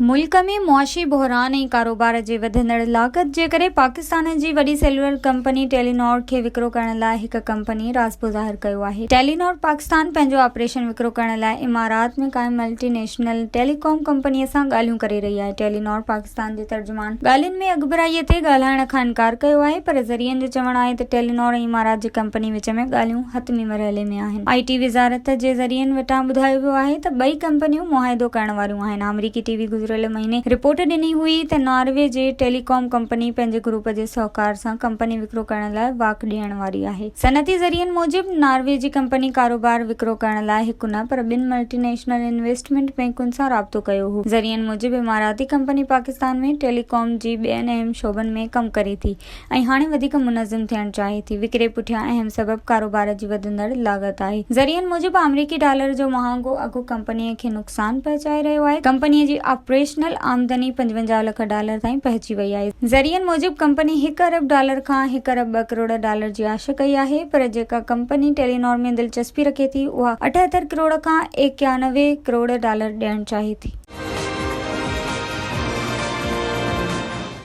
मुल्क में मुआशी बहरान ऐं कारोबार जे वधंदड़ लाॻत जे करे पाकिस्तान जी वॾी सेल्युलर कंपनी टेलीनॉर खे विकिरो करण लाइ हिक कंपनी राज़िपो ज़ाहिर कयो आहे। टेलीनॉर पाकिस्तान पंहिंजो ऑपरेशन विकिरो करण लाइ इमारात में क़ाइम मल्टीनेशनल टेलीकॉम कंपनीअ सां ॻाल्हियूं करे रही आहे। टेलीनॉर पाकिस्तान जे तर्जुमान ॻाल्हियुनि में अॻिभराईअ ते ॻाल्हाइण खां इनकार कयो आहे, पर ज़रियनि जो चवणु आहे त टेलीनॉर ऐं इमारात जी कंपनी विच में ॻाल्हियूं हतमी मरहले में आहिनि। IT वज़ारत जे ज़रियनि वटां ॿुधायो वियो आहे त ॿई कंपनियूं मुआहिदो करण वारियूं आहिनि। अमरीकी TV गुज़िरियल महीने रिपोर्ट ॾिनी हुई त नॉर्वे जे टेलीकॉम कंपनी पंहिंजे ग्रुप जे सहकार सां कंपनी विकिरो करण लाइ वाक ॾियण वारी आहे। सनअती ज़रियनि मूजिबि नॉर्वे जी कंपनी कारोबार विकिरो करण लाइ हिकु न पर ॿिनि मल्टीनेशनल इन्वेस्टमेंट बैंकुनि सां राब्तो कयो हो। ज़रियनि मूजिबि इमाराती कंपनी पाकिस्तान में टेलीकॉम जी ॿियनि अहम शोबनि में कमु करे थी ऐं हाणे वधीक मुनज़्ज़म थियणु चाहे थी। विकिरे पुठियां अहम सबबु कारोबार जी वधंदड़ लाॻत आहे। ज़रियनि मूजिबि अमरीकी डॉलर जो महांगो अघु कंपनीअ खे नुक़सान पहुचाए रहियो आहे। कंपनीअ जी ऑपरेशनल आमदनी $55 लाख ताईं पहुची वई आहे। ज़रियनि मूजिबि कंपनी $1 अरब खां $1 अरब 2 करोड़ जी आश कई आहे, पर जेका कंपनी टेलीनॉर में दिलचस्पी रखे थी उहा $78 करोड़ खां $91 करोड़ ॾियणु चाहे थी।